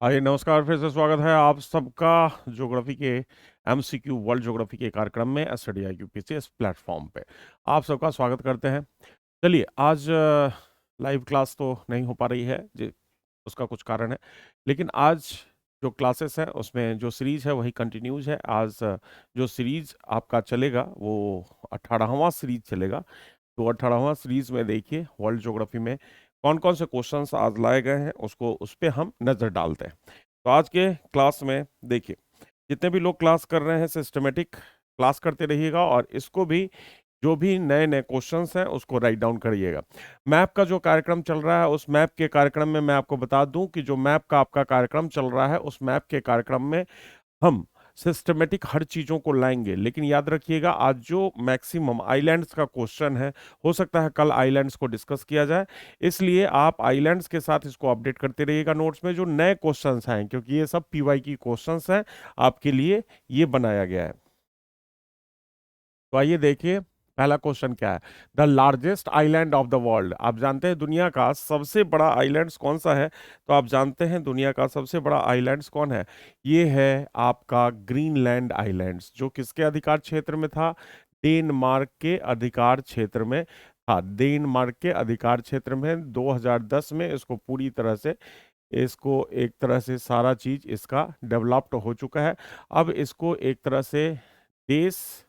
हाय नमस्कार, फिर से स्वागत है आप सबका ज्योग्राफी के एमसीक्यू वर्ल्ड ज्योग्राफी के कार्यक्रम में स्टडी आई क्यू इस प्लेटफॉर्म पे आप सबका स्वागत करते हैं। चलिए आज लाइव क्लास तो नहीं हो पा रही है जी, उसका कुछ कारण है, लेकिन आज जो क्लासेस हैं उसमें जो सीरीज है वही कंटिन्यूज है। आज जो सीरीज आपका चलेगा वो 18वां सीरीज चलेगा। तो 18वां सीरीज में देखिए वर्ल्ड ज्योग्राफी में कौन कौन से क्वेश्चंस आज लाए गए हैं उसको उस पे हम नज़र डालते हैं। तो आज के क्लास में देखिए जितने भी लोग क्लास कर रहे हैं सिस्टमेटिक क्लास करते रहिएगा और इसको भी जो भी नए नए क्वेश्चंस हैं उसको राइट डाउन करिएगा। मैप का जो कार्यक्रम चल रहा है उस मैप के कार्यक्रम में मैं आपको बता दूं कि जो मैप का आपका कार्यक्रम चल रहा है उस मैप के कार्यक्रम में हम सिस्टमेटिक हर चीजों को लाएंगे, लेकिन याद रखिएगा आज जो मैक्सिमम आइलैंड्स का क्वेश्चन है हो सकता है कल आइलैंड्स को डिस्कस किया जाए, इसलिए आप आइलैंड्स के साथ इसको अपडेट करते रहिएगा नोट्स में जो नए क्वेश्चंस हैं, क्योंकि ये सब पीवाई की क्वेश्चंस हैं आपके लिए ये बनाया गया है। तो आइए देखिए पहला क्वेश्चन क्या है। The largest island of the world, आप जानते हैं दुनिया का सबसे बड़ा आइलैंड कौन सा है? तो आप जानते हैं दुनिया का सबसे बड़ा आइलैंड कौन है? ये है आपका ग्रीनलैंड आइलैंड्स, जो किसके अधिकार क्षेत्र में था? डेनमार्क के अधिकार क्षेत्र में था। डेनमार्क के अधिकार क्षेत्र में 2010 में इसको पूरी तरह से इसको एक तरह से सारा चीज इसका डेवलप्ड हो चुका है। अब इसको एक तरह से देश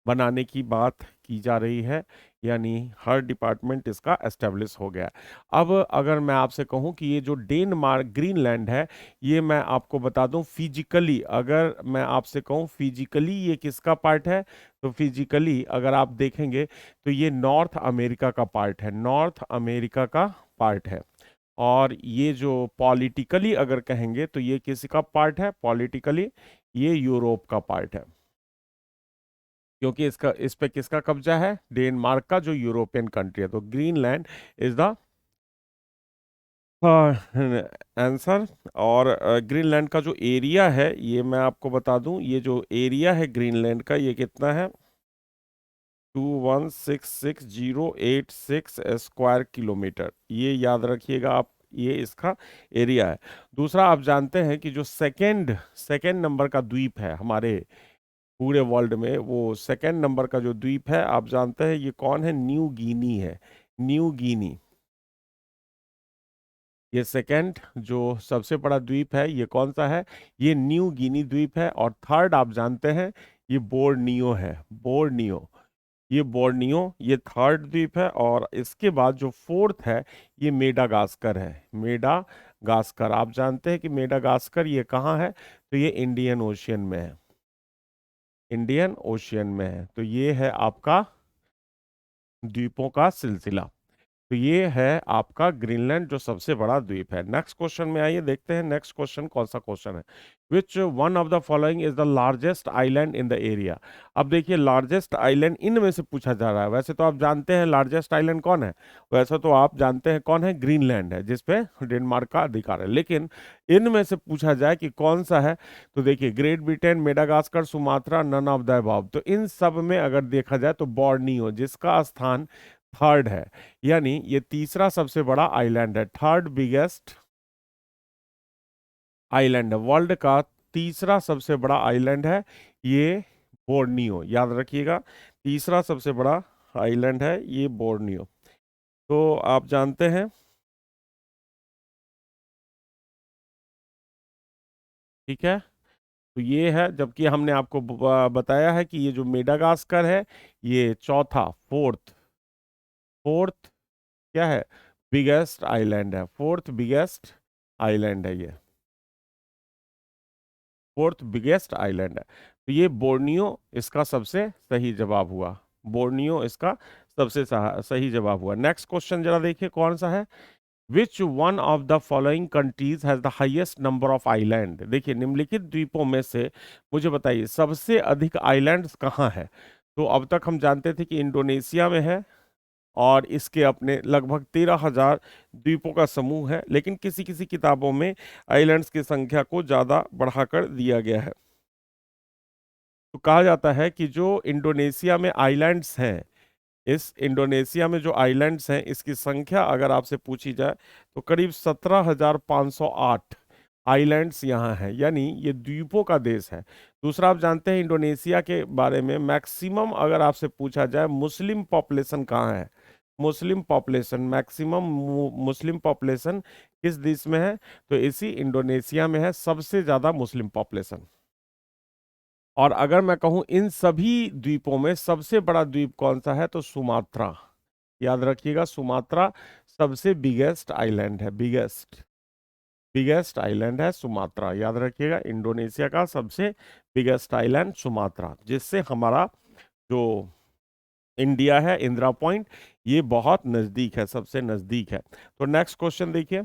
बनाने की बात की जा रही है, यानी हर डिपार्टमेंट इसका एस्टेब्लिश हो गया। अब अगर मैं आपसे कहूं कि ये जो डेनमार्क ग्रीनलैंड है, ये मैं आपको बता दूं फिजिकली, अगर मैं आपसे कहूं फिजिकली ये किसका पार्ट है, तो फिजिकली अगर आप देखेंगे तो ये नॉर्थ अमेरिका का पार्ट है, नॉर्थ अमेरिका का पार्ट है। और ये जो पॉलिटिकली अगर कहेंगे तो ये किसका पार्ट है? पॉलिटिकली ये यूरोप का पार्ट है, क्योंकि इसका इस पे किसका कब्जा है? डेनमार्क का, जो यूरोपियन कंट्री है। तो ग्रीनलैंड इज द आंसर। और ग्रीनलैंड का जो एरिया है ये मैं आपको बता दूं, ये जो एरिया है ग्रीनलैंड का ये कितना है? 2166,086 स्क्वायर किलोमीटर, ये याद रखिएगा आप, ये इसका एरिया है। दूसरा, आप जानते हैं कि जो सेकंड सेकंड नंबर का द्वीप है हमारे पूरे वर्ल्ड में, वो सेकंड नंबर का जो द्वीप है आप जानते हैं ये कौन है? न्यू गिनी है, न्यू गिनी। ये सेकंड जो सबसे बड़ा द्वीप है ये कौन सा है? ये न्यू गिनी द्वीप है। और थर्ड आप जानते हैं ये बोर्नियो है, बोर्नियो। ये बोर्नियो ये थर्ड द्वीप है। और इसके बाद जो फोर्थ है ये मेडागास्कर है, मेडागास्कर। आप जानते हैं कि मेडागास्कर ये कहाँ है? तो ये इंडियन ओशियन में है, इंडियन ओशियन में है। तो ये है आपका द्वीपों का सिलसिला। तो ये है आपका ग्रीनलैंड जो सबसे बड़ा द्वीप है। नेक्स्ट क्वेश्चन में आइए देखते हैं नेक्स्ट क्वेश्चन कौन सा क्वेश्चन है। Which one of the following is the largest island in the area? अब देखिए लार्जेस्ट आइलैंड इनमें से पूछा जा रहा है। वैसे तो आप जानते हैं लार्जेस्ट आइलैंड कौन है, वैसे तो आप जानते हैं कौन है? ग्रीनलैंड है, जिसपे डेनमार्क का अधिकार है। लेकिन इनमें से पूछा जाए कि कौन सा है, तो देखिए Great Britain, Madagascar, Sumatra, none of the above. तो इन सब में अगर देखा जाए तो बोर्नियो, जिसका स्थान थर्ड है, यानी ये तीसरा सबसे बड़ा आइलैंड है, थर्ड बिगेस्ट आइलैंड है, वर्ल्ड का तीसरा सबसे बड़ा आइलैंड है ये बोर्नियो। याद रखिएगा तीसरा सबसे बड़ा आइलैंड है ये बोर्नियो। तो आप जानते हैं, ठीक है। तो ये है, जबकि हमने आपको बताया है कि ये जो मेडागास्कर है ये चौथा, फोर्थ, फोर्थ क्या है? बिगेस्ट आइलैंड है, फोर्थ बिगेस्ट आइलैंड है ये, फोर्थ बिगेस्ट आइलैंड है। तो ये बोर्नियो इसका सबसे सही जवाब हुआ, बोर्नियो इसका सबसे सही जवाब हुआ। नेक्स्ट क्वेश्चन जरा देखिए कौन सा है। Which one of the following countries has the highest number of island? देखिए निम्नलिखित द्वीपों में से मुझे बताइए सबसे अधिक आइलैंड्स कहाँ है? तो अब तक हम जानते थे कि इंडोनेशिया में है और इसके अपने लगभग 13,000 द्वीपों का समूह है, लेकिन किसी किसी किताबों में आइलैंड्स की संख्या को ज़्यादा बढ़ाकर दिया गया है। तो कहा जाता है कि जो इंडोनेशिया में आइलैंड्स हैं, इस इंडोनेशिया में जो आइलैंड्स हैं इसकी संख्या अगर आपसे पूछी जाए तो करीब 17,508 आइलैंड्स यहाँ हैं, यानी ये द्वीपों का देश है। दूसरा, आप जानते हैं इंडोनेशिया के बारे में, मैक्सिमम अगर आपसे पूछा जाए मुस्लिम पॉपुलेशन कहाँ है, Muslim population maximum Muslim population किस देश में है, तो इसी इंडोनेशिया में है सबसे ज्यादा मुस्लिम पॉपुलेशन। और अगर मैं कहूं इन सभी द्वीपों में सबसे बड़ा द्वीप कौन सा है, तो सुमात्रा। याद रखिएगा, सुमात्रा सबसे बिगेस्ट आइलैंड है, बिगेस्ट बिगेस्ट आइलैंड है सुमात्रा। याद रखिएगा, इंडोनेशिया का सबसे बिगेस्ट आइलैंड सुमात्रा, जिससे हमारा जो इंडिया है, इंदिरा पॉइंट, ये बहुत नजदीक है, सबसे नजदीक है। तो नेक्स्ट क्वेश्चन देखिए,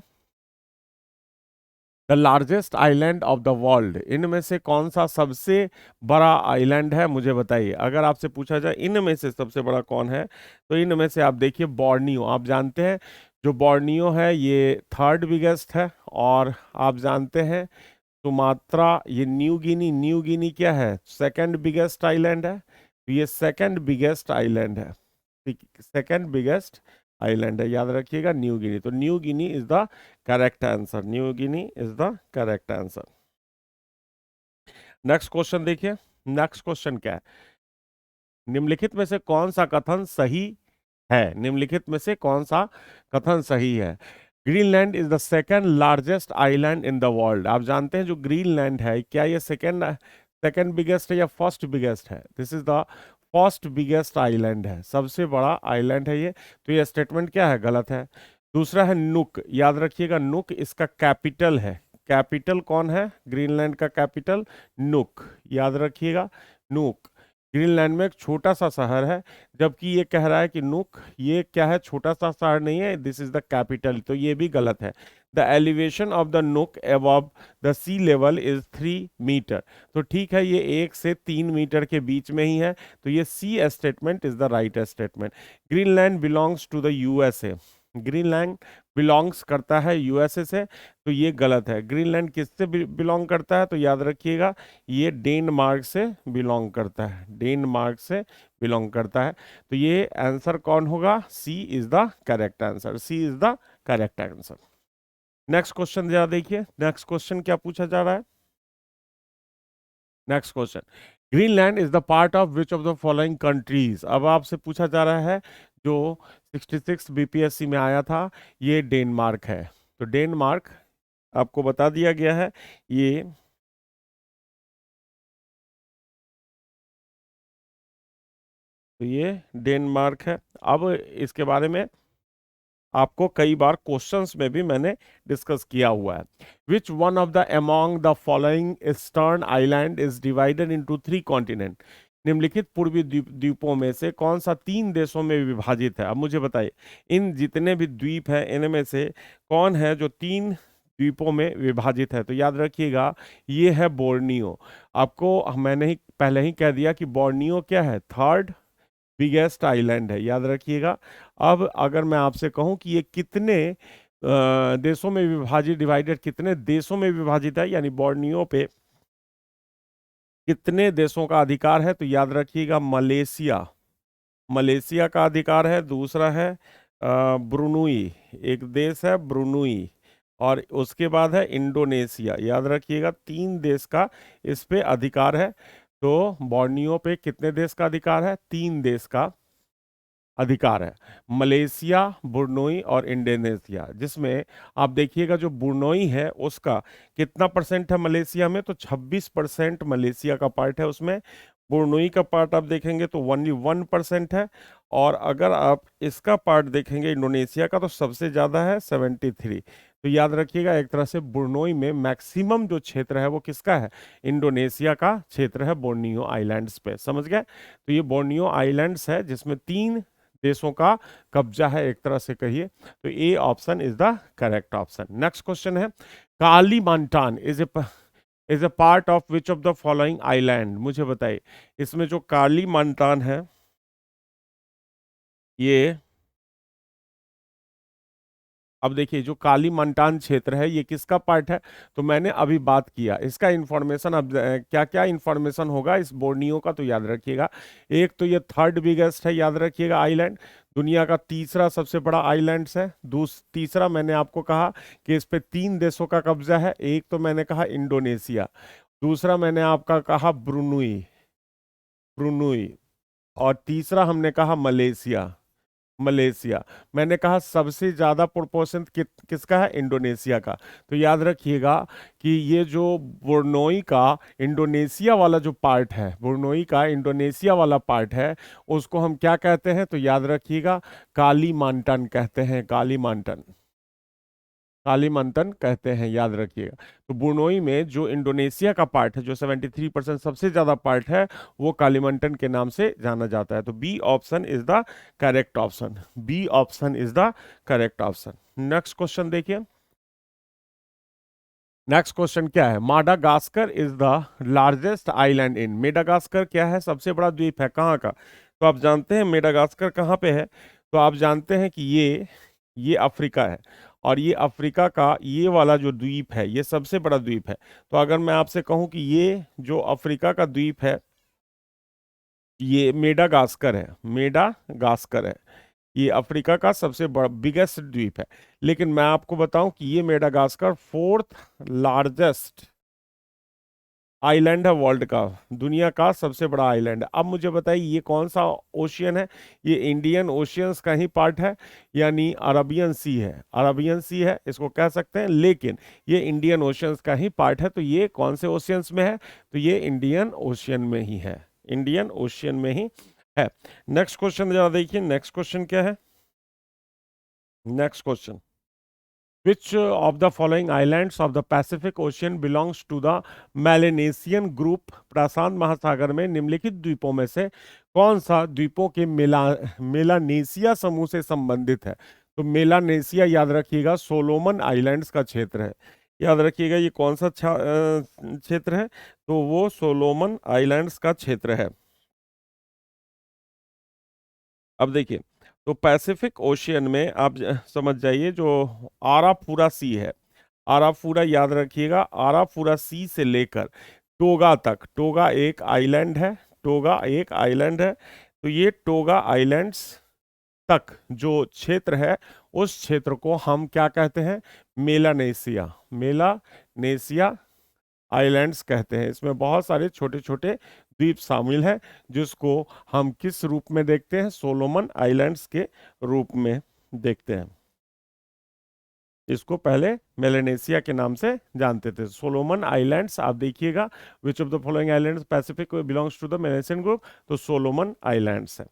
the largest island of the world, इनमें से कौन सा सबसे बड़ा आइलैंड है, मुझे बताइए। अगर आपसे पूछा जाए इनमें से सबसे बड़ा कौन है, तो इनमें से आप देखिए बोर्नियो। आप जानते हैं जो बोर्नियो है ये थर्ड बिगेस्ट है। और आप जानते हैं सुमात्रा, ये न्यू गिनी, न्यू गिनी क्या है, सेकंड बिगेस्ट आइलैंड है। तो ये सेकंड बिगेस्ट आइलैंड है, सेकंड बिगेस्ट आइलैंड है, याद रखिएगा न्यू गिनी। तो New Guinea is the correct answer, New Guinea is the correct answer. Next question देखिए, नेक्स्ट क्वेश्चन क्या है, निम्नलिखित में से कौन सा कथन सही है, निम्नलिखित में से कौन सा कथन सही है। Greenland is the second largest island in the world. आप जानते हैं जो ग्रीनलैंड है, क्या ये सेकंड सेकंड बिगेस्ट है या फर्स्ट बिगेस्ट है, this is the first biggest island है, सबसे बड़ा आइलैंड है ये। तो ये स्टेटमेंट क्या है, गलत है। दूसरा है नुक, याद रखिएगा नुक इसका कैपिटल है। कैपिटल कौन है ग्रीनलैंड का, कैपिटल नुक, याद रखिएगा नुक। ग्रीनलैंड में एक छोटा सा शहर है, जबकि ये कह रहा है कि नुक ये क्या है, छोटा सा शहर नहीं है, दिस इज द कैपिटल, तो ये भी गलत है। The elevation of the Nuuk above the sea level is 3 metre. तो ठीक है, ये 1 से 3 मीटर के बीच में ही है, तो ये C statement is the right statement. Greenland belongs to the USA, Greenland belongs करता है यूएसए से, तो ये गलत है। ग्रीनलैंड किससे बिलोंग करता है, तो याद रखिएगा ये डेनमार्क से बिलोंग करता है, डेनमार्क से बिलोंग करता है। तो ये आंसर कौन होगा, C is the correct answer, C is the correct answer. Next question जरा देखिए, नेक्स्ट क्वेश्चन क्या पूछा जा रहा है। Next question, Greenland is the part of which of the following countries. अब आपसे पूछा जा रहा है जो 66 बीपीएससी में आया था, ये डेनमार्क है। तो डेनमार्क आपको बता दिया गया है, ये तो ये डेनमार्क है। अब इसके बारे में आपको कई बार क्वेश्चंस में भी मैंने डिस्कस किया हुआ है। Which one of the among the following eastern island is divided into 3 continent. निम्नलिखित पूर्वी द्वीपों में से कौन सा 3 देशों में विभाजित है। अब मुझे बताइए, इन जितने भी द्वीप हैं इनमें से कौन है जो 3 द्वीपों में विभाजित है। तो याद रखिएगा ये है बोर्नियो। आपको मैंने ही पहले ही कह दिया कि बोर्नियो क्या है, थर्ड बिगेस्ट आइलैंड है, याद रखिएगा। अब अगर मैं आपसे कहूं कि ये कितने देशों में विभाजित, डिवाइडेड कितने देशों में विभाजित है, यानी बोर्नियो पे कितने देशों का अधिकार है, तो याद रखिएगा मलेशिया, मलेशिया का अधिकार है। दूसरा है ब्रुनुई, एक देश है ब्रुनुई, और उसके बाद है इंडोनेशिया। याद रखिएगा 3 देश का इस पे अधिकार है। तो बोर्नियो पे कितने देश का अधिकार है, 3 देश का अधिकार है, मलेशिया, बुर्नोई और इंडोनेशिया। जिसमें आप देखिएगा जो बुर्नोई है उसका कितना परसेंट है मलेशिया में, तो 26% मलेशिया का पार्ट है उसमें। बुर्नोई का पार्ट आप देखेंगे तो ओनली 1% है। और अगर आप इसका पार्ट देखेंगे इंडोनेशिया का, तो सबसे ज्यादा है 73। तो याद रखिएगा एक तरह से बुर्नोई में मैक्सिमम जो क्षेत्र है वो किसका है, इंडोनेशिया का क्षेत्र है, बोर्नियो आइलैंड्स पे, समझ गए। तो ये बोर्नियो आइलैंड्स है जिसमें 3 देशों का कब्जा है एक तरह से कहिए। तो A option is the correct option. Next question है, Kalimantan is a part of which of the following island. मुझे बताइए इसमें जो कालीमांटान है ये अब देखिए जो कालीमंटान क्षेत्र है ये किसका पार्ट है, तो मैंने अभी बात किया इसका इंफॉर्मेशन। अब क्या क्या इंफॉर्मेशन होगा इस बोर्नियो का, तो याद रखिएगा। एक तो ये थर्ड बिगेस्ट है, याद रखिएगा, आइलैंड। दुनिया का तीसरा सबसे बड़ा आइलैंड है। तीसरा मैंने आपको कहा कि इस पे 3 देशों का कब्जा है। एक तो मैंने कहा इंडोनेशिया, दूसरा मैंने आपका कहा ब्रुनुई, ब्रुनुई, और तीसरा हमने कहा मलेशिया, मलेशिया। मैंने कहा सबसे ज्यादा प्रोपोर्शन किसका है, इंडोनेशिया का। तो याद रखिएगा कि ये जो बुर्नोई का इंडोनेशिया वाला जो पार्ट है, बुर्नोई का इंडोनेशिया वाला पार्ट है, उसको हम क्या कहते हैं, तो याद रखिएगा कालीमांटन कहते हैं, कालीमांटन, कालीमंतन कहते हैं, याद रखिएगा। तो बुनोई में जो इंडोनेशिया का पार्ट है, जो 73% सबसे ज्यादा पार्ट है, वो कालीमंटन के नाम से जाना जाता है। तो B option is the correct option, B option is the correct option. Next question देखिए। नेक्स्ट क्वेश्चन क्या है, Madagascar is the largest island in, Madagascar क्या है, सबसे बड़ा द्वीप है कहाँ का, तो आप जानते हैं मेडागास्कर कहाँ पे है, तो आप जानते हैं कि ये अफ्रीका है। और ये अफ्रीका का ये वाला जो द्वीप है ये सबसे बड़ा द्वीप है। तो अगर मैं आपसे कहूं कि ये जो अफ्रीका का द्वीप है ये मेडागास्कर है, मेडागास्कर है, ये अफ्रीका का सबसे बड़ा बिगेस्ट द्वीप है। लेकिन मैं आपको बताऊं कि ये मेडागास्कर फोर्थ लार्जेस्ट आइलैंड है वर्ल्ड का, दुनिया का सबसे बड़ा आइलैंड है। अब मुझे बताइए ये कौन सा ओशियन है, ये इंडियन ओशियंस का ही पार्ट है, यानी अरबियन सी है, अरबियन सी है इसको कह सकते हैं, लेकिन ये इंडियन ओशियंस का ही पार्ट है। तो ये कौन से ओशियंस में है, तो ये इंडियन ओशियन में ही है, इंडियन ओशियन में ही है। नेक्स्ट क्वेश्चन जरा देखिए, नेक्स्ट क्वेश्चन क्या है, next question, Which of the following islands of the Pacific Ocean belongs to the Melanesian group? प्रशांत महासागर में निम्नलिखित द्वीपों में से कौन सा द्वीपों के मेलानेशिया समूह से संबंधित है, तो मेलानेशिया याद रखिएगा सोलोमन आइलैंड्स का क्षेत्र है, याद रखिएगा ये कौन सा क्षेत्र है, तो वो सोलोमन आइलैंड्स का क्षेत्र है। अब देखिए तो पैसिफिक ओशियन में आप समझ जाइए जो आरापुरा सी है, आरापुरा याद रखिएगा, आरापुरा सी से लेकर टोगा तक, टोगा एक आइलैंड है, टोगा एक आइलैंड है। तो ये टोगा आइलैंड्स तक जो क्षेत्र है उस क्षेत्र को हम क्या कहते हैं, मेलानेशिया, मेलानेशिया आइलैंड्स कहते हैं। इसमें बहुत सारे छोटे छोटे द्वीप शामिल हैं जिसको हम किस रूप में देखते हैं, सोलोमन आइलैंड्स के रूप में देखते हैं। इसको पहले मेलेनेशिया के नाम से जानते थे, सोलोमन आइलैंड्स। आप देखिएगा which of the following islands Pacific belongs to the Melanesian group, तो सोलोमन आइलैंड्स है।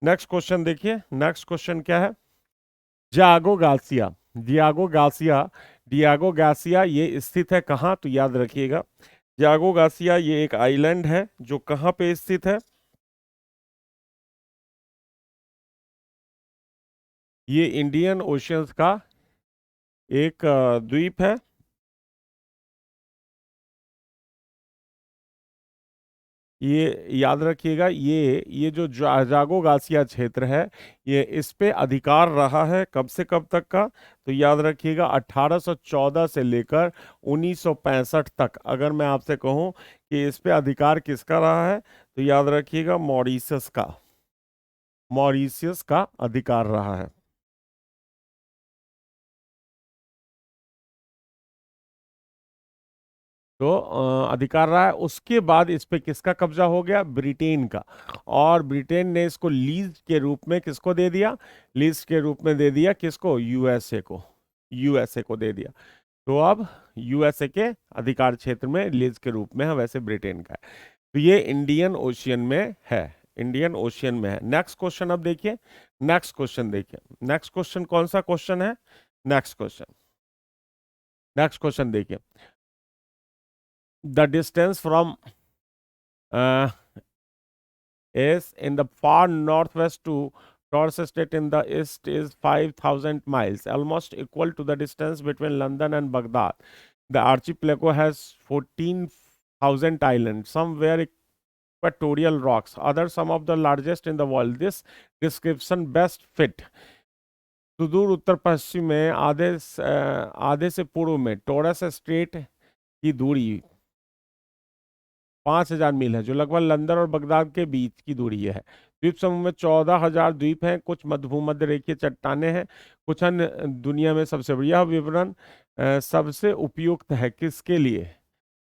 नेक्स्ट क्वेश्चन देखिए, नेक्स्ट क्वेश्चन क्या है, जागो गासिया, डियागो गासिया, डियागो गासिया ये स्थित है कहाँ, तो याद रखिएगा जागो गासिया ये एक आइलैंड है जो कहाँ पे स्थित है, ये इंडियन ओशियंस का एक द्वीप है। ये याद रखिएगा ये जो जागो गासिया क्षेत्र है ये इस पे अधिकार रहा है कब से कब तक का, तो याद रखिएगा 1814 से लेकर 1965 तक। अगर मैं आपसे कहूं कि इस पे अधिकार किसका रहा है, तो याद रखिएगा मॉरिशस का, मॉरिशियस का अधिकार रहा है। तो अधिकार रहा है, उसके बाद इस पे किसका कब्जा हो गया, ब्रिटेन का। और ब्रिटेन ने इसको लीज के रूप में किसको दे दिया, लीज के रूप में दे दिया किसको, यूएसए को, यूएसए को दे दिया। तो अब यूएसए के अधिकार क्षेत्र में लीज के रूप में है, वैसे ब्रिटेन का है। तो ये इंडियन ओशियन में है, इंडियन ओशियन में है। नेक्स्ट क्वेश्चन अब देखिए, नेक्स्ट क्वेश्चन देखिए, नेक्स्ट क्वेश्चन कौन सा क्वेश्चन है, नेक्स्ट क्वेश्चन, नेक्स्ट क्वेश्चन देखिए, the distance from is in the far northwest to Torres Strait in the east is 5,000 miles, almost equal to the distance between London and Baghdad. The archipelago has 14,000 islands, some were equatorial rocks, others some of the largest in the world. This description best fit सुदूर उत्तर पश्चिम में आधे से पूर्व में taurus straight की दूरी 5,000 मील है, जो लगभग लंदन और बगदाद के बीच की दूरी है। द्वीप समूह में 14,000 द्वीप हैं, कुछ भूमध्य रेखीय चट्टानें हैं, कुछ अन्य दुनिया में सबसे बढ़िया विवरण सबसे उपयुक्त है किसके लिए?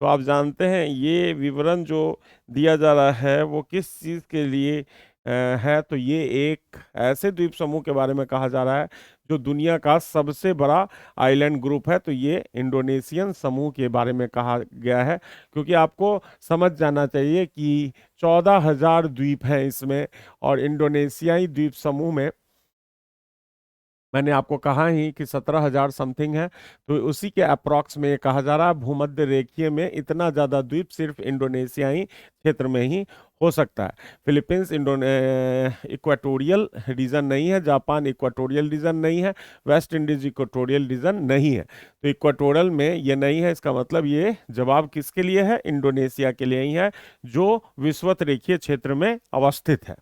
तो आप जानते हैं ये विवरण जो दिया जा रहा है वो किस चीज़ के लिए है, तो ये एक ऐसे द्वीप समूह के बारे में कहा जा रहा है जो दुनिया का सबसे बड़ा आइलैंड ग्रुप है। तो ये इंडोनेशियन समूह के बारे में कहा गया है, क्योंकि आपको समझ जाना चाहिए कि 14,000 द्वीप हैं इसमें, और इंडोनेशियाई द्वीप समूह में मैंने आपको कहा ही कि 17,000 समथिंग है। तो उसी के अप्रॉक्स में ये कहा जा रहा है भूमध्य रेखीय में इतना ज़्यादा द्वीप सिर्फ इंडोनेशियाई क्षेत्र में ही हो सकता है। फिलीपींस इक्वाटोरियल रीजन नहीं है, जापान इक्वाटोरियल रीजन नहीं है, वेस्ट इंडीज इक्वाटोरियल रीजन नहीं है। तो इक्वाटोरियल में ये नहीं है, इसका मतलब ये जवाब किसके लिए है? इंडोनेशिया के लिए ही है, जो विषुवत रेखीय क्षेत्र में अवस्थित है,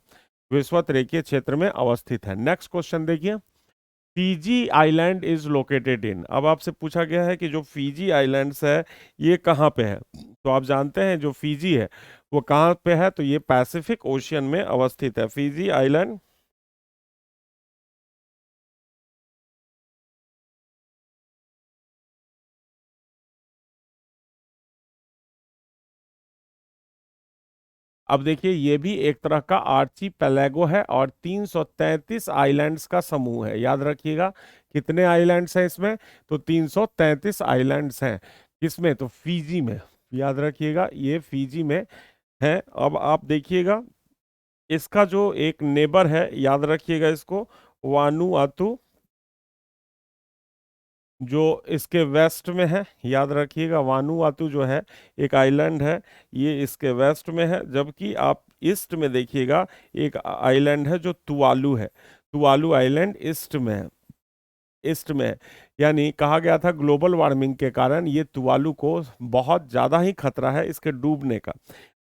विषुवत रेखीय क्षेत्र में अवस्थित है। नेक्स्ट क्वेश्चन देखिए, फीजी आइलैंड इज लोकेटेड इन। अब आपसे पूछा गया है कि जो फीजी आइलैंड्स है ये कहाँ पे है। तो आप जानते हैं जो फीजी है वो कहाँ पे है, तो ये पैसिफिक ओशियन में अवस्थित है फीजी आइलैंड। अब देखिए ये भी एक तरह का आर्चीपेलागो है और 333 आइलैंड्स का समूह है। याद रखिएगा कितने आइलैंड्स हैं इसमें, तो 333 आइलैंड्स हैं। किसमें? तो फीजी में। याद रखिएगा ये फीजी में है। अब आप देखिएगा इसका जो एक नेबर है, याद रखिएगा इसको, वानुआतू, जो इसके वेस्ट में है। याद रखिएगा वानुआतू जो है एक आइलैंड है, ये इसके वेस्ट में है। जबकि आप ईस्ट में देखिएगा एक आइलैंड है जो तुवालू है, तुवालू आइलैंड ईस्ट में है, ईस्ट में है। यानी कहा गया था ग्लोबल वार्मिंग के कारण ये तुवालू को बहुत ज़्यादा ही खतरा है इसके डूबने का।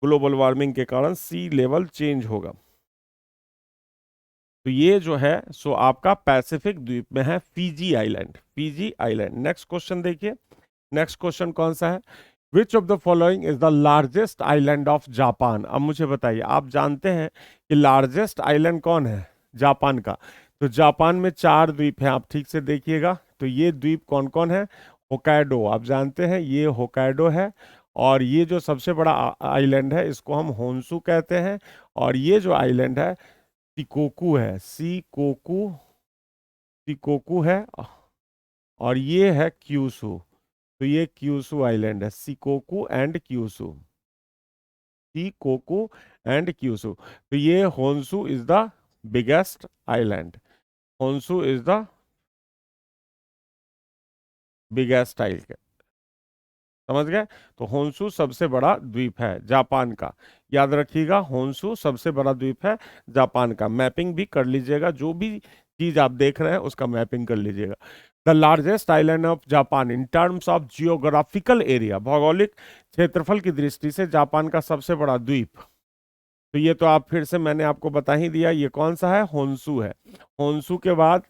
ग्लोबल वार्मिंग के कारण सी लेवल चेंज होगा। तो ये जो है सो आपका पैसिफिक द्वीप में है Fiji island, Fiji island. Next question देखिए, नेक्स्ट क्वेश्चन कौन सा है? विच of the following is the largest island of Japan. अब मुझे बताइए, आप जानते हैं कि लार्जेस्ट आइलैंड कौन है जापान का? तो जापान में 4 द्वीप हैं, आप ठीक से देखिएगा। तो ये द्वीप कौन कौन है? होकाइडो, आप जानते हैं ये होकाइडो है। और ये जो सबसे बड़ा आइलैंड है इसको हम होन्सू कहते हैं। और ये जो आइलैंड है सिकोकू है, सिकोकू, सिकोकू है। और ये है क्यूसू। तो ये क्यूसू आइलैंड है, सिकोकू एंड क्यूसू, सिकोकू एंड क्यूसू। तो ये Honshu is the biggest island, Honshu is the biggest island. समझ गए? तो होन्सू सबसे बड़ा द्वीप है जापान का। याद रखिएगा होन्सू सबसे बड़ा द्वीप है जापान का। मैपिंग भी कर लीजिएगा, जो भी चीज आप देख रहे हैं उसका मैपिंग कर लीजिएगा। The largest island of Japan in terms of geographical area, भौगोलिक क्षेत्रफल की दृष्टि से जापान का सबसे बड़ा द्वीप। तो ये तो आप फिर से मैंने आपको बता ही दिया, ये कौन सा है? होन्सू है। होन्सू के बाद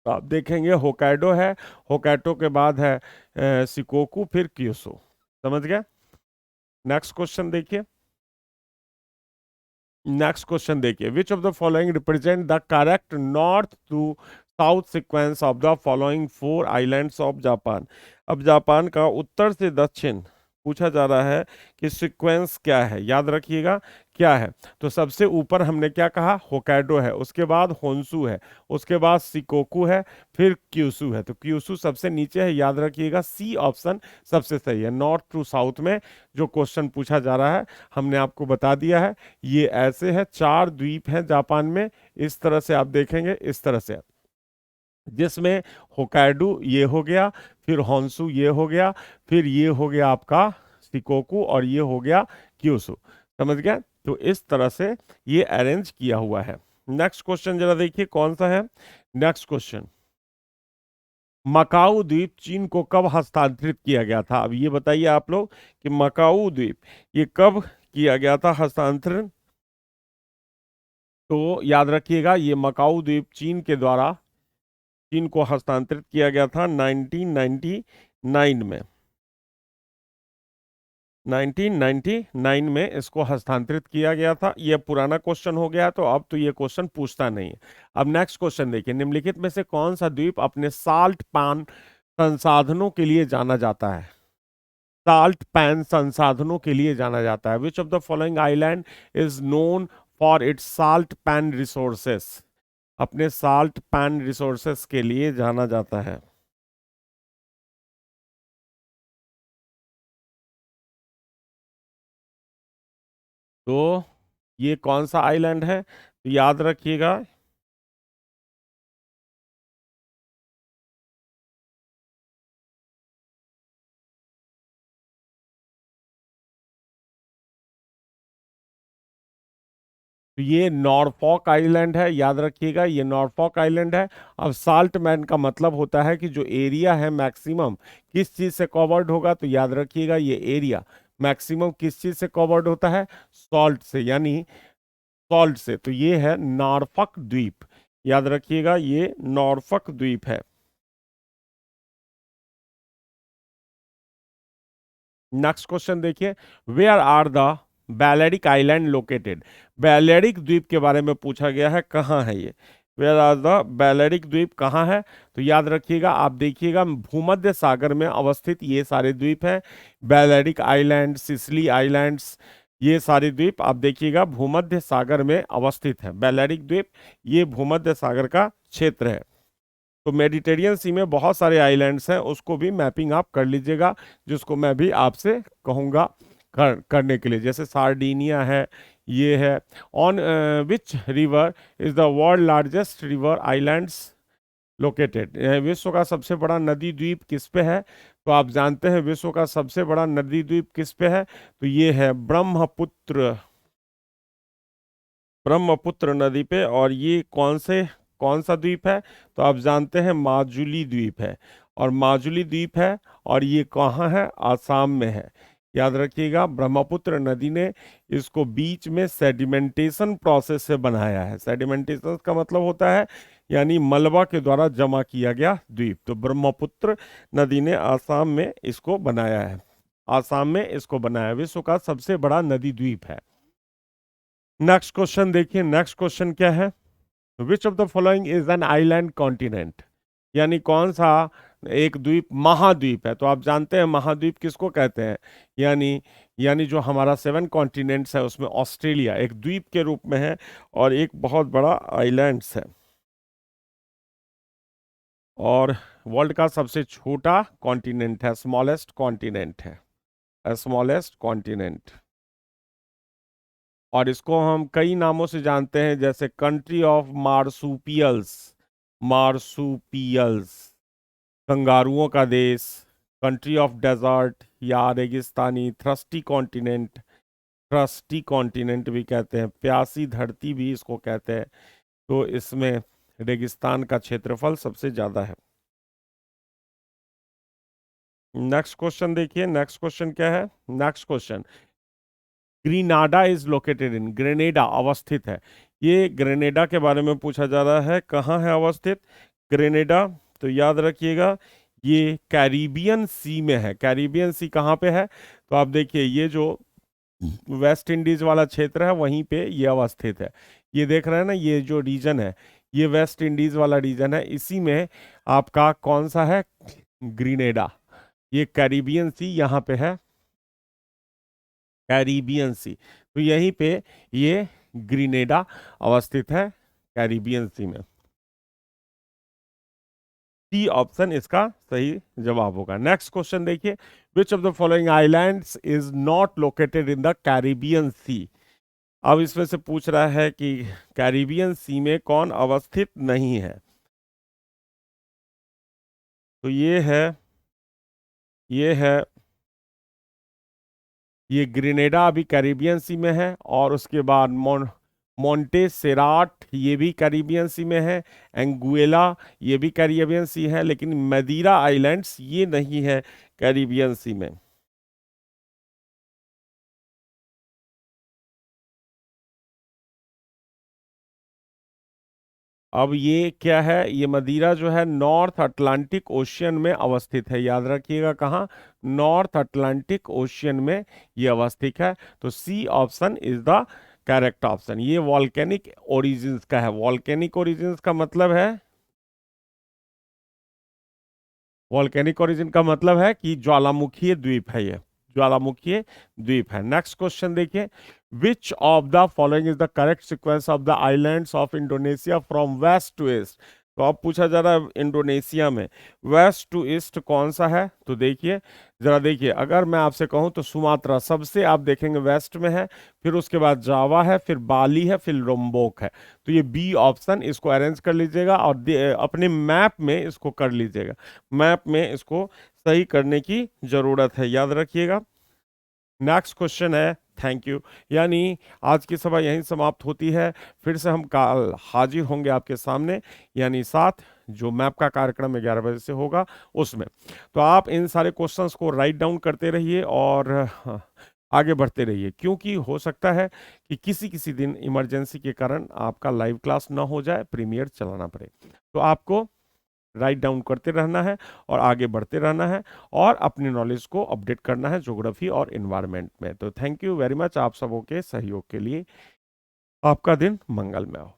आप देखेंगे होकाइडो है, होकाइडो के बाद है सिकोकू, फिर क्यूसू। समझ गए? नेक्स्ट क्वेश्चन देखिए, नेक्स्ट क्वेश्चन देखिए, which of the following represent the correct north to south sequence of the following 4 islands of Japan. अब जापान का उत्तर से दक्षिण पूछा जा रहा है कि सीक्वेंस क्या है। याद रखिएगा क्या है। तो सबसे ऊपर हमने क्या कहा? होकाइडो है, उसके बाद होन्सू है, उसके बाद सिकोकू है, फिर क्यूसू है। तो क्यूसू सबसे नीचे है। याद रखिएगा सी ऑप्शन सबसे सही है। नॉर्थ टू साउथ में जो क्वेश्चन पूछा जा रहा है हमने आपको बता दिया है। ये ऐसे है, 4 द्वीप हैं जापान में, इस तरह से आप देखेंगे, इस तरह से, जिसमें होकाइडो ये हो गया, फिर होन्सू ये हो गया, फिर ये हो गया आपका सिकोकू, और ये हो गया क्यूसू। समझ गया? तो इस तरह से ये अरेंज किया हुआ है। नेक्स्ट क्वेश्चन जरा देखिए कौन सा है। नेक्स्ट क्वेश्चन, मकाऊ द्वीप चीन को कब हस्तांतरित किया गया था? अब ये बताइए आप लोग कि मकाऊ द्वीप ये कब किया गया था हस्तांतरण? तो याद रखिएगा ये मकाऊ द्वीप चीन के द्वारा चीन को हस्तांतरित किया गया था 1999 में। 1999 में इसको हस्तांतरित किया गया था। यह पुराना क्वेश्चन हो गया, तो अब तो ये क्वेश्चन पूछता नहीं है। अब नेक्स्ट क्वेश्चन देखिए, निम्नलिखित में से कौन सा द्वीप अपने साल्ट पैन संसाधनों के लिए जाना जाता है? साल्ट पैन संसाधनों के लिए जाना जाता है। विच of the following island is known for its salt pan resources? अपने साल्ट पैन रिसोर्सेस के लिए जाना जाता है। तो ये कौन सा आइलैंड है? तो याद रखिएगा, तो ये नॉरफॉक आइलैंड है। याद रखिएगा, ये नॉरफॉक आइलैंड है। अब साल्ट मैन का मतलब होता है कि जो एरिया है मैक्सिमम किस चीज से कवर्ड होगा, तो याद रखिएगा ये एरिया मैक्सिमम किस चीज से कवर्ड होता है? सॉल्ट से, यानी सॉल्ट से। तो ये है नॉरफॉक द्वीप। याद रखिएगा, ये नॉरफॉक द्वीप है। नेक्स्ट क्वेश्चन देखिए, where are the Balearic island located? Balearic द्वीप के बारे में पूछा गया है, कहाँ है ये? वेयर आर द बैलेडिक द्वीप कहाँ है? तो याद रखिएगा, आप देखिएगा भूमध्य सागर में अवस्थित ये सारे द्वीप हैं। बैलेडिक आइलैंड, सिसिली आइलैंड्स, ये सारे द्वीप आप देखिएगा भूमध्य सागर में अवस्थित है। बैलेडिक द्वीप ये भूमध्य सागर का क्षेत्र है। तो मेडिटेरियन सी में बहुत सारे आइलैंड्स हैं, उसको भी मैपिंग आप कर लीजिएगा, जिसको मैं भी आपसे कहूँगा करने के लिए। जैसे सार्डिनिया है, ये है। On which river is the world largest river islands located? विश्व का सबसे बड़ा नदी द्वीप किस पे है? तो आप जानते हैं विश्व का सबसे बड़ा नदी द्वीप किस पे है? तो ये है ब्रह्मपुत्र, ब्रह्मपुत्र नदी पे। और ये कौन सा द्वीप है? तो आप जानते हैं माजुली द्वीप है। और माजुली द्वीप है, और ये कहाँ है? आसाम में है। याद रखिएगा, ब्रह्मपुत्र नदी ने इसको बीच में सेडिमेंटेशन प्रोसेस से बनाया है। सेडिमेंटेशन का मतलब होता है यानी मलबा के द्वारा जमा किया गया द्वीप। तो ब्रह्मपुत्र नदी ने आसाम में इसको बनाया है। आसाम में इसको बनाया, विश्व का सबसे बड़ा नदी द्वीप है। नेक्स्ट क्वेश्चन देखिए, नेक्स्ट क्वेश्चन क्या है? विच of the following is an island continent? यानी कौन सा एक द्वीप महाद्वीप है? तो आप जानते हैं महाद्वीप किसको कहते हैं? यानी यानी जो हमारा 7 कॉन्टिनेंट्स है उसमें ऑस्ट्रेलिया एक द्वीप के रूप में है, और एक बहुत बड़ा आइलैंड्स है, और वर्ल्ड का सबसे छोटा कॉन्टिनेंट है, स्मॉलेस्ट कॉन्टिनेंट है, स्मॉलेस्ट कॉन्टिनेंट। और इसको हम कई नामों से जानते हैं, जैसे कंट्री ऑफ मार्सूपियल्स, मार्सूपियल्स, कंगारुओं का देश, कंट्री ऑफ डेजर्ट या रेगिस्तानी, थ्रस्टी कॉन्टिनेंट, थ्रस्टी कॉन्टिनेंट भी कहते हैं, प्यासी धरती भी इसको कहते हैं। तो इसमें रेगिस्तान का क्षेत्रफल सबसे ज्यादा है। नेक्स्ट क्वेश्चन देखिए, नेक्स्ट क्वेश्चन क्या है? Next question, Grenada is located in? Grenada अवस्थित है। ये ग्रेनेडा के बारे में पूछा जा रहा है, कहाँ है अवस्थित ग्रेनेडा? तो याद रखिएगा, ये कैरिबियन सी में है। कैरिबियन सी कहाँ पे है? तो आप देखिए, ये जो वेस्ट इंडीज वाला क्षेत्र है वहीं पे ये अवस्थित है। ये देख रहे हैं ना, ये जो रीजन है, ये वेस्ट इंडीज वाला रीजन है, इसी में आपका कौन सा है? ग्रीनेडा। ये कैरिबियन सी यहाँ पे है, कैरिबियन सी। तो यहीं पे ये ग्रीनेडा अवस्थित है, कैरिबियन सी में। सी ऑप्शन इसका सही जवाब होगा। नेक्स्ट क्वेश्चन देखिए, which of the following islands is not located in the Caribbean sea? अब इसमें से पूछ रहा है कि कैरिबियन सी में कौन अवस्थित नहीं है? तो ये है ये ग्रेनेडा अभी कैरिबियन सी में है, और उसके बाद मोंटे सेराट ये भी कैरिबियन सी में है, एंगुएला ये भी कैरिबियन सी है, लेकिन मदीरा आइलैंड्स ये नहीं है कैरिबियन सी में। अब ये क्या है, ये मदिरा जो है नॉर्थ अटलांटिक ओशियन में अवस्थित है, याद रखिएगा कहाँ, नॉर्थ अटलांटिक ओशियन में ये अवस्थित है। तो C option is the correct option. ये वॉल्केनिक ओरिजिन्स का है। वॉल्केनिक ओरिजिन्स का मतलब है, वॉल्केनिक ओरिजिन का मतलब है कि ज्वालामुखीय द्वीप है, ये ज्वालामुखीय द्वीप है। नेक्स्ट क्वेश्चन देखिए, which of the following is the correct sequence of the islands of Indonesia from west to east. तो अब पूछा जा रहा है इंडोनेशिया में वेस्ट टू ईस्ट कौन सा है। तो देखिए, जरा देखिए, अगर मैं आपसे कहूं तो सुमात्रा सबसे आप देखेंगे वेस्ट में है, फिर उसके बाद जावा है, फिर बाली है, फिर लोम्बोक है। तो ये बी ऑप्शन, इसको अरेंज कर लीजिएगा और अपने मैप में इसको कर लीजिएगा। मैप में इसको सही करने की जरूरत है, याद रखिएगा। नेक्स्ट क्वेश्चन है, थैंक यू। यानी आज की सभा यहीं समाप्त होती है। फिर से हम कल हाजिर होंगे आपके सामने, यानी साथ जो मैप का कार्यक्रम 11 बजे से होगा उसमें। तो आप इन सारे क्वेश्चंस को राइट डाउन करते रहिए और आगे बढ़ते रहिए, क्योंकि हो सकता है कि किसी किसी दिन इमरजेंसी के कारण आपका लाइव क्लास ना हो जाए, प्रीमियर चलाना पड़े। तो आपको राइट डाउन करते रहना है और आगे बढ़ते रहना है और अपनी नॉलेज को अपडेट करना है ज्योग्राफी और इन्वायरमेंट में। तो थैंक यू वेरी मच आप सबों के सहयोग के लिए। आपका दिन मंगलमय हो।